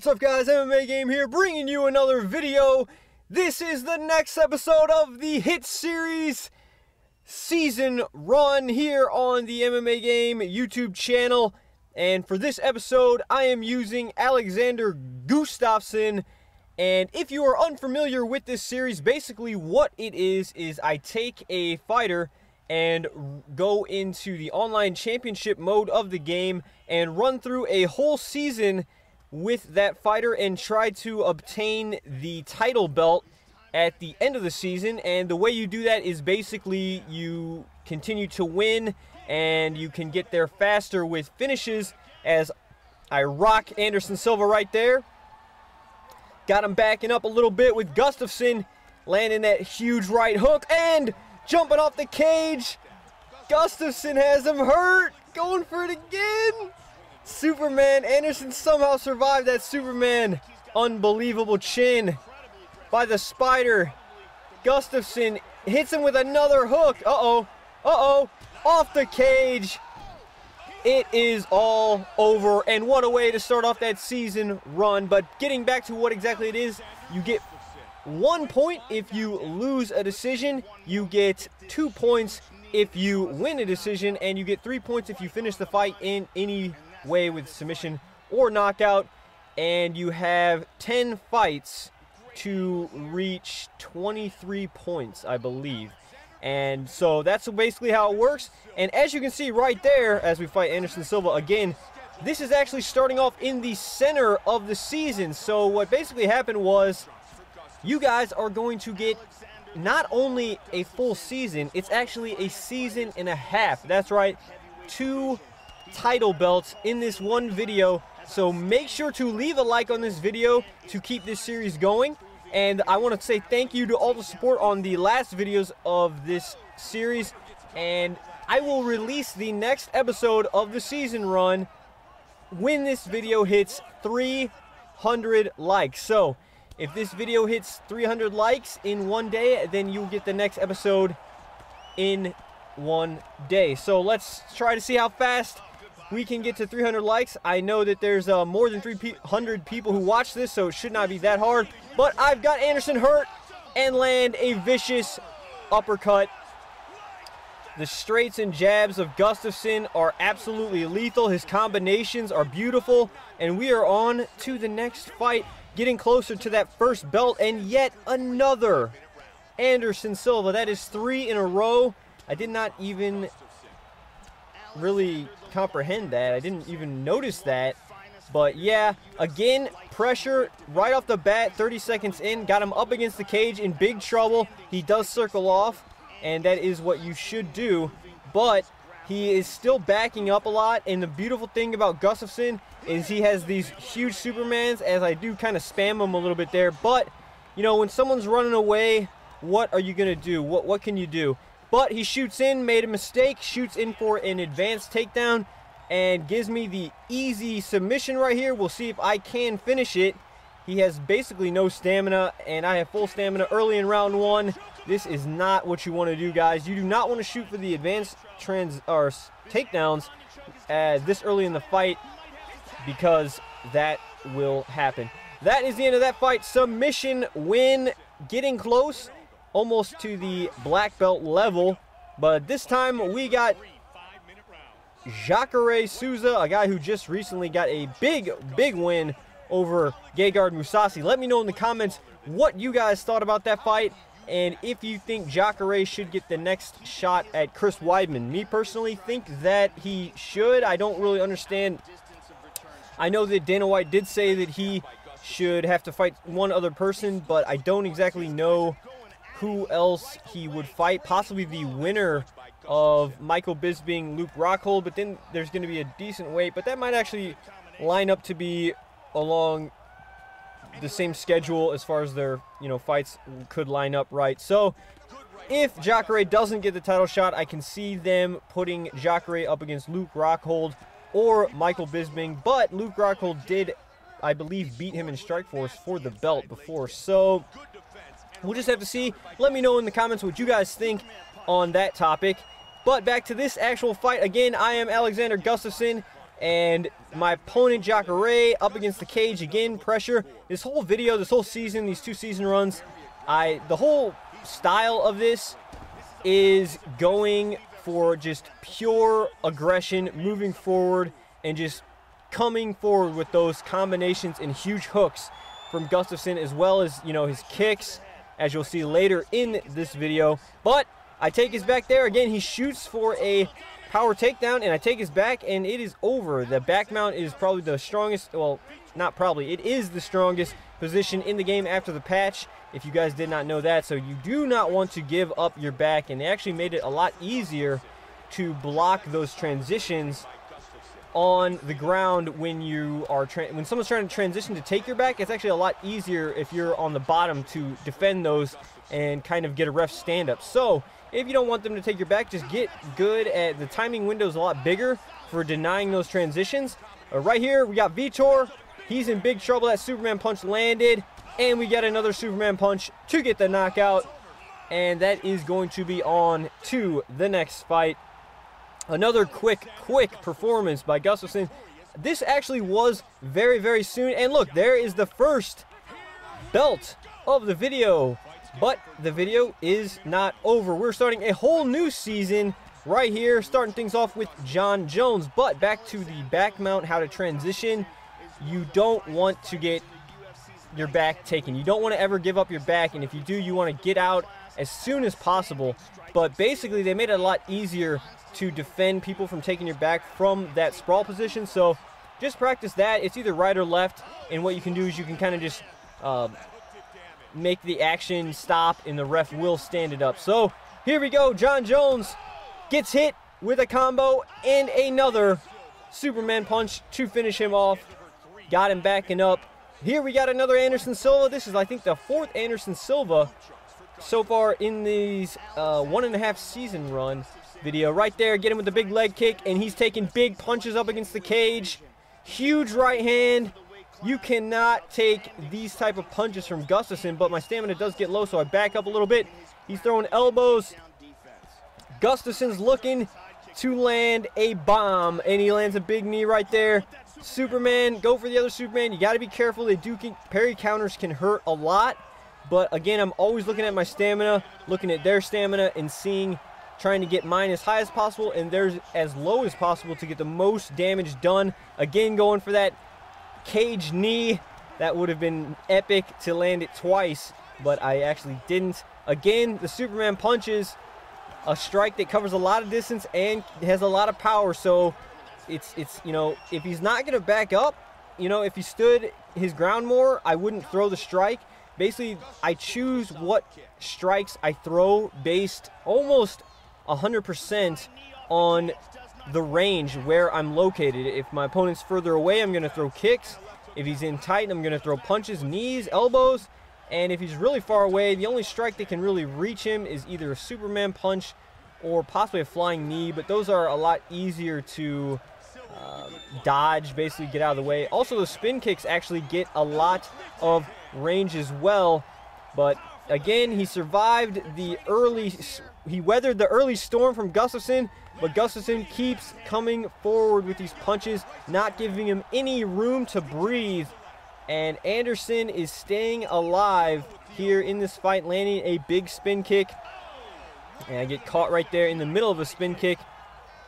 What's up guys, MMAGAME here, bringing you another video. This is the next episode of the hit series season run here on the MMAGAME YouTube channel. And for this episode, I am using Alexander Gustafsson. And if you are unfamiliar with this series, basically what it is I take a fighter and go into the online championship mode of the game and run through a whole season with that fighter and try to obtain the title belt at the end of the season. And the way you do that is basically you continue to win and you can get there faster with finishes, as I rock Anderson Silva right there. Got him backing up a little bit with Gustafsson landing that huge right hook and jumping off the cage. Gustafsson has him hurt, going for it again. Superman, Anderson somehow survived that Superman. Unbelievable chin by the Spider. Gustafsson hits him with another hook. Off the cage. It is all over, and what a way to start off that season run. But getting back to what exactly it is, you get 1 point if you lose a decision, you get 2 points if you win a decision, and you get 3 points if you finish the fight in any way with submission or knockout. And you have 10 fights to reach 23 points, I believe. And so that's basically how it works. And as you can see right there, as we fight Anderson Silva again, this is actually starting off in the center of the season. So what basically happened was, you guys are going to get not only a full season, it's actually a season and a half. That's right, 2 title belts in this one video. So make sure to leave a like on this video to keep this series going. And I want to say thank you to all the support on the last videos of this series. And I will release the next episode of the season run when this video hits 300 likes. So if this video hits 300 likes in one day, then you'll get the next episode in one day. So let's try to see how fast we can get to 300 likes. I know that there's more than 300 people who watch this, so it should not be that hard. But I've got Anderson hurt and land a vicious uppercut. The straights and jabs of Gustafsson are absolutely lethal. His combinations are beautiful. And we are on to the next fight, getting closer to that first belt. And yet another Anderson Silva. That is 3 in a row. I did not even really comprehend that. I didn't even notice that. But yeah, again, pressure right off the bat, 30 seconds in, got him up against the cage, in big trouble. He does circle off, and that is what you should do, but he is still backing up a lot. And the beautiful thing about Gustafsson is he has these huge Supermans, as I do kind of spam him a little bit there. But you know, when someone's running away, what are you gonna do? What can you do? But he shoots in, made a mistake, shoots in for an advanced takedown, and gives me the easy submission right here. We'll see if I can finish it. He has basically no stamina, and I have full stamina early in round 1. This is not what you want to do, guys. You do not want to shoot for the advanced takedowns this early in the fight, because that will happen. That is the end of that fight. Submission win, getting close, almost to the black belt level. But this time we got Jacare Souza, a guy who just recently got a big win over Gegard Mousasi. Let me know in the comments what you guys thought about that fight, and if you think Jacare should get the next shot at Chris Weidman. Me personally think that he should. I don't really understand. I know that Dana White did say that he should have to fight one other person, but I don't exactly know who else he would fight. Possibly the winner of Michael Bisping, Luke Rockhold, but then there's going to be a decent wait. But that might actually line up to be along the same schedule as far as their, fights could line up right. So if Jacare doesn't get the title shot, I can see them putting Jacare up against Luke Rockhold or Michael Bisping. But Luke Rockhold did, I believe, beat him in Strikeforce for the belt before. So we'll just have to see. Let me know in the comments what you guys think on that topic. But back to this actual fight. Again, I am Alexander Gustafsson, And my opponent, Jacare, up against the cage again, pressure. This whole video, this whole season, these 2 season runs, the whole style of this is going for just pure aggression, moving forward, and just coming forward with those combinations and huge hooks from Gustafsson, as well as, you know, his kicks, as you'll see later in this video. But I take his back there. Again, he shoots for a power takedown, and I take his back, and it is over. The back mount is probably the strongest, well, not probably, it is the strongest position in the game after the patch, if you guys did not know that. So you do not want to give up your back, and they actually made it a lot easier to block those transitions on the ground when you are when someone's trying to transition to take your back. It's actually a lot easier if you're on the bottom to defend those and kind of get a ref stand-up. So if you don't want them to take your back, just get good at the timing window is a lot bigger for denying those transitions. Right here, we got Vitor. He's in big trouble. That Superman punch landed, and we get another Superman punch to get the knockout, and that is going to be on to the next fight. Another quick performance by Gustafsson. This actually was very, very soon, and look, there is the first belt of the video. But the video is not over. We're starting a whole new season right here, starting things off with Jon Jones. But back to the back mount, how to transition. You don't want to get your back taken. You don't want to ever give up your back, and if you do, you want to get out as soon as possible. But basically, they made it a lot easier to defend people from taking your back from that sprawl position. So just practice that. It's either right or left, and what you can do is you can kind of just make the action stop, and the ref will stand it up. So here we go. Jon Jones gets hit with a combo and another Superman punch to finish him off. Got him backing up. Here we got another Anderson Silva. This is, I think, the 4th Anderson Silva so far in these 1.5 season run video. Right there, get him with the big leg kick, and he's taking big punches up against the cage. Huge right hand. You cannot take these type of punches from Gustafsson, but my stamina does get low, so I back up a little bit. He's throwing elbows. Gustafsson's looking to land a bomb, and he lands a big knee right there. Superman, go for the other Superman. You got to be careful. They do, parry counters can hurt a lot, but again, I'm always looking at my stamina, looking at their stamina, and trying to get mine as high as possible and theirs as low as possible to get the most damage done. Again, going for that cage knee. That would have been epic to land it twice, but I actually didn't. Again, the Superman punches a strike that covers a lot of distance and has a lot of power. So it's you know, if he's not gonna back up, you know, if he stood his ground more, I wouldn't throw the strike. Basically, I choose what strikes I throw based almost 100% on the range where I'm located. If my opponent's further away, I'm going to throw kicks. If he's in tight, I'm going to throw punches, knees, elbows. And if he's really far away, the only strike that can really reach him is either a Superman punch or possibly a flying knee. But those are a lot easier to dodge, basically get out of the way. Also, the spin kicks actually get a lot of range as well. But again, he survived the he weathered the early storm from Gustafsson, but Gustafsson keeps coming forward with these punches, not giving him any room to breathe. And Anderson is staying alive here in this fight, landing a big spin kick. And I get caught right there in the middle of a spin kick.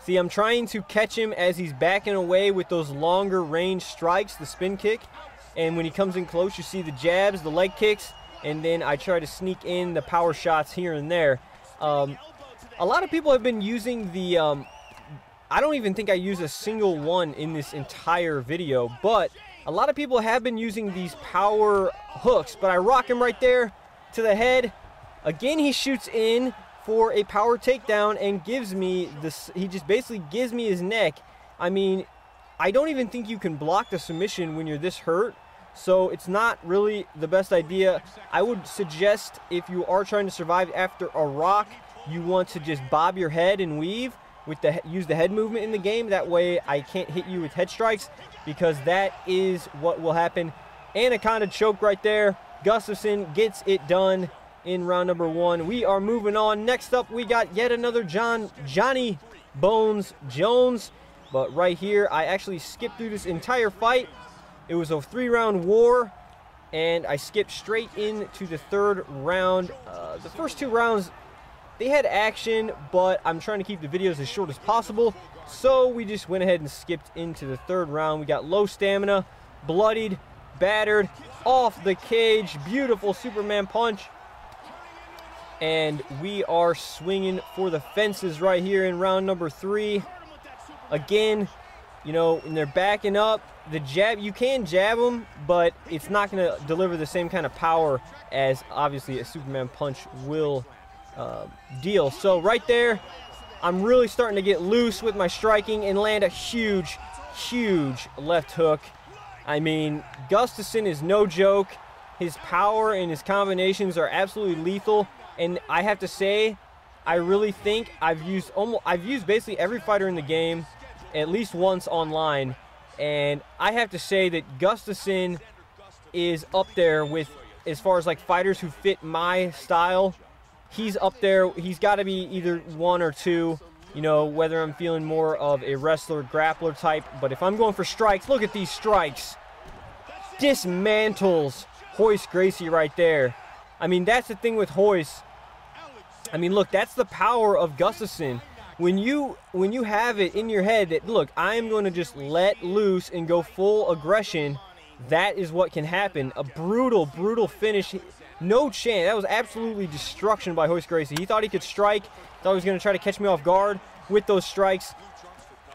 See, I'm trying to catch him as he's backing away with those longer range strikes, the spin kick. And when he comes in close, you see the jabs, the leg kicks, and then I try to sneak in the power shots here and there. A lot of people have been using the, I don't even think I use a single one in this entire video, but a lot of people have been using these power hooks, but I rock him right there to the head. Again, he shoots in for a power takedown and gives me this, he just basically gives me his neck. I mean, I don't even think you can block the submission when you're this hurt. So it's not really the best idea. I would suggest if you are trying to survive after a rock, you want to just bob your head and weave with use the head movement in the game. That way I can't hit you with head strikes, because that is what will happen. Anaconda choke right there. Gustafsson gets it done in round number 1. We are moving on. Next up, we got yet another Johnny Bones Jones. But right here, I actually skipped through this entire fight. It was a 3-round war, and I skipped straight into the 3rd round. The first 2 rounds, they had action, but I'm trying to keep the videos as short as possible. So we just went ahead and skipped into the 3rd round. We got low stamina, bloodied, battered, off the cage, beautiful Superman punch. And we are swinging for the fences right here in round number 3. Again, you know, when they're backing up, the jab, you can jab them, but it's not going to deliver the same kind of power as obviously a Superman punch will deal. So right there, I'm really starting to get loose with my striking and land a huge, huge left hook. I mean, Gustafsson is no joke. His power and his combinations are absolutely lethal. And I have to say, I really think I've used basically every fighter in the game at least once online. And I have to say that Gustafsson is up there with, as far as like fighters who fit my style. He's up there. He's got to be either 1 or 2, you know, whether I'm feeling more of a wrestler, grappler type. But if I'm going for strikes, look at these strikes. Dismantles Royce Gracie right there. I mean, that's the thing with Royce. I mean, look, that's the power of Gustafsson. When you have it in your head that, look, I am going to just let loose and go full aggression, that is what can happen. A brutal, brutal finish. No chance. That was absolutely destruction by Royce Gracie. He thought he could strike. Thought he was going to try to catch me off guard with those strikes.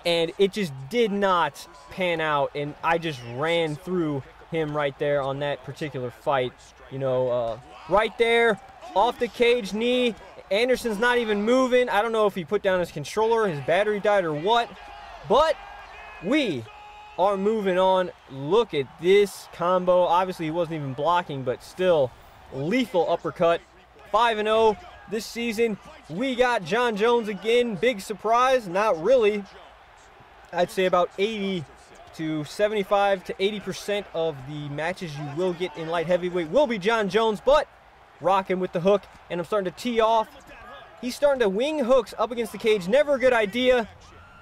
And it just did not pan out. And I just ran through him right there on that particular fight. You know, right there, off the cage knee. Anderson's not even moving. I don't know if he put down his controller, his battery died, or what. But we are moving on. Look at this combo. Obviously, he wasn't even blocking, but still lethal uppercut. 5-0 this season. We got Jon Jones again. Big surprise. Not really. I'd say about 80 to 75 to 80% of the matches you will get in light heavyweight will be Jon Jones, but rocking with the hook, and I'm starting to tee off. He's starting to wing hooks up against the cage. Never a good idea.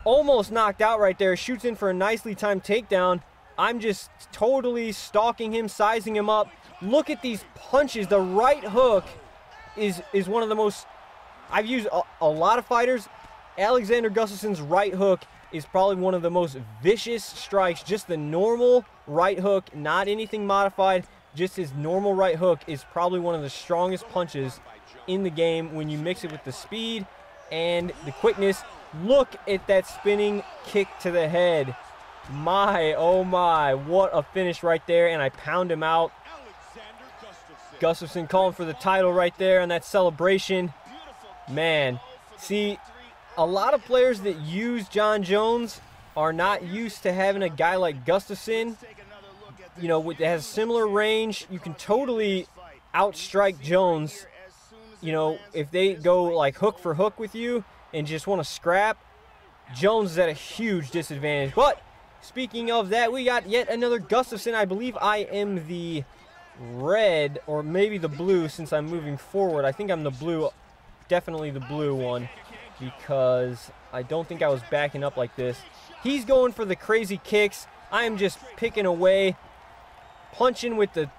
Almost knocked out right there. Shoots in for a nicely timed takedown. I'm just totally stalking him, sizing him up. Look at these punches. The right hook is one of the most... I've used a lot of fighters. Alexander Gustafsson's right hook is probably one of the most vicious strikes. Just the normal right hook, not anything modified. Just his normal right hook is probably one of the strongest punches in the game when you mix it with the speed and the quickness. Look at that spinning kick to the head. My, oh my, what a finish right there, and I pound him out. Gustafsson calling for the title right there on that celebration. Man, see, a lot of players that use Jon Jones are not used to having a guy like Gustafsson, you know, that has similar range. You can totally outstrike Jones. You know, if they go like hook for hook with you and just want to scrap, Jones is at a huge disadvantage. But speaking of that, we got yet another Gustafsson. I believe I am the red, or maybe the blue, since I'm moving forward. I think I'm the blue, definitely the blue one, because I don't think I was backing up like this. He's going for the crazy kicks. I am just picking away, punching with the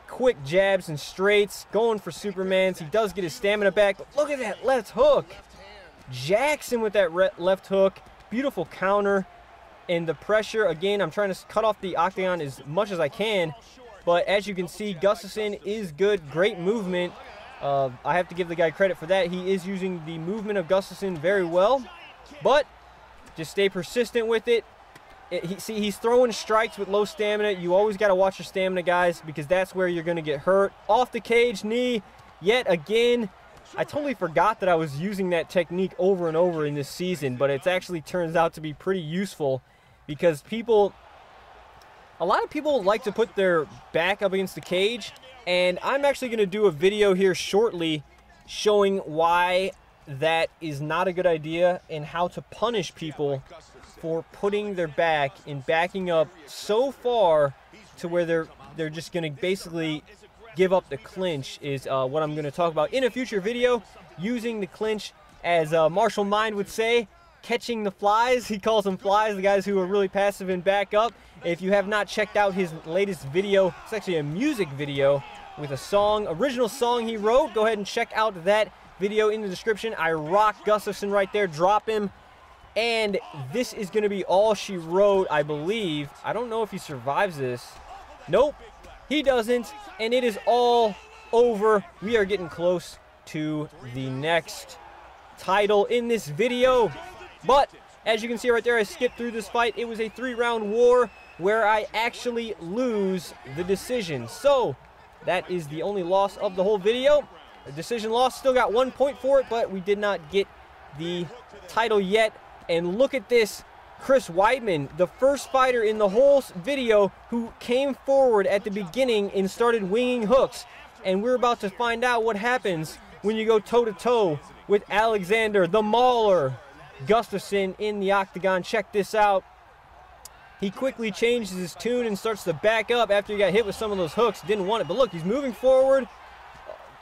quick jabs and straights, going for Supermans. He does get his stamina back, but look at that left hook. Jackson with that left hook. Beautiful counter. And the pressure, again, I'm trying to cut off the octagon as much as I can. But as you can see, Gustafsson is good. Great movement. I have to give the guy credit for that. He is using the movement of Gustafsson very well. But just stay persistent with it. See, he's throwing strikes with low stamina. You always got to watch your stamina, guys, because that's where you're going to get hurt. Off the cage knee yet again. I totally forgot that I was using that technique over and over in this season, but it actually turns out to be pretty useful because a lot of people like to put their back up against the cage, and I'm actually going to do a video here shortly showing why that is not a good idea and how to punish people for putting their back and backing up so far to where they're just going to basically give up the clinch is what I'm going to talk about in a future video, using the clinch, as Marshall Mind would say, catching the flies. He calls them flies, the guys who are really passive and back up. If you have not checked out his latest video, it's actually a music video with a song, original song he wrote. Go ahead and check out that video in the description. I rock Gustafsson right there, drop him. And this is going to be all she wrote, I believe. I don't know if he survives this. Nope, he doesn't. And it is all over. We are getting close to the next title in this video. But as you can see right there, I skipped through this fight. It was a 3-round war where I actually lose the decision. So that is the only loss of the whole video. A decision loss, still got 1 point for it, but we did not get the title yet. And look at this, Chris Weidman, the first fighter in the whole video who came forward at the beginning and started winging hooks. And we're about to find out what happens when you go toe-to-toe with Alexander, the Mauler, Gustafsson in the octagon. Check this out. He quickly changes his tune and starts to back up after he got hit with some of those hooks. Didn't want it, but look, he's moving forward.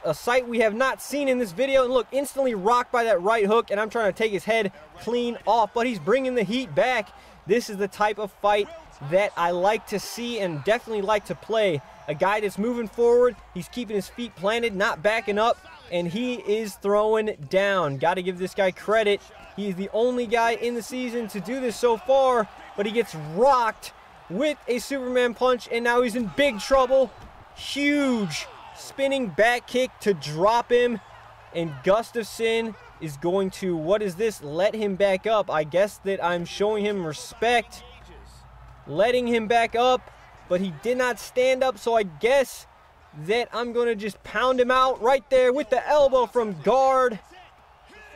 A sight we have not seen in this video. And look, instantly rocked by that right hook, and I'm trying to take his head clean off, but he's bringing the heat back. This is the type of fight that I like to see and definitely like to play. A guy that's moving forward, he's keeping his feet planted, not backing up, and he is throwing down. Got to give this guy credit. He's the only guy in the season to do this so far, but he gets rocked with a Superman punch, and now he's in big trouble. Huge spinning back kick to drop him, and Gustafsson is going to, what is this, let him back up. I guess that I'm showing him respect, letting him back up, but he did not stand up, so I guess that I'm going to just pound him out right there with the elbow from guard.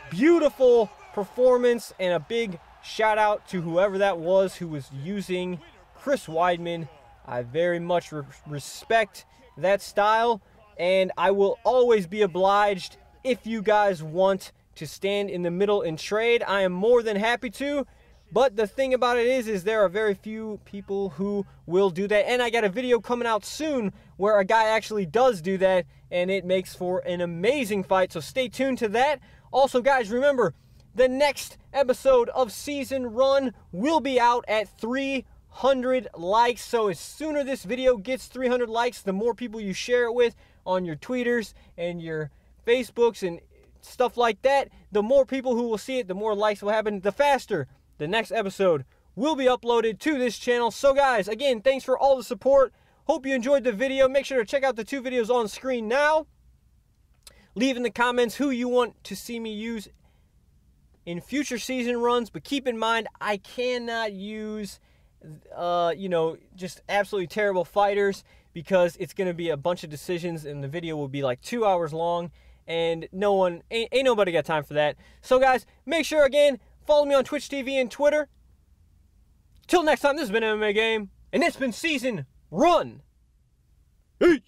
Beautiful performance, and a big shout out to whoever that was who was using Chris Weidman. I very much respect that style, and I will always be obliged if you guys want to stand in the middle and trade. I am more than happy to, but the thing about it is there are very few people who will do that, and I got a video coming out soon where a guy actually does do that, and it makes for an amazing fight, so stay tuned to that. Also, guys, remember, the next episode of Season Run will be out at 300 likes. So as sooner this video gets 300 likes, the more people you share it with on your tweeters and your Facebooks and stuff like that, the more people who will see it, the more likes will happen, the faster the next episode will be uploaded to this channel. So guys, again, thanks for all the support. Hope you enjoyed the video. Make sure to check out the 2 videos on screen now. Leave in the comments who you want to see me use in future season runs, but keep in mind, I cannot use, just absolutely terrible fighters, because it's going to be a bunch of decisions, and the video will be like 2 hours long, and ain't nobody got time for that. So guys, make sure, again, follow me on Twitch TV and Twitter. Till next time, this has been MMA Game, and it's been Season Run. Peace!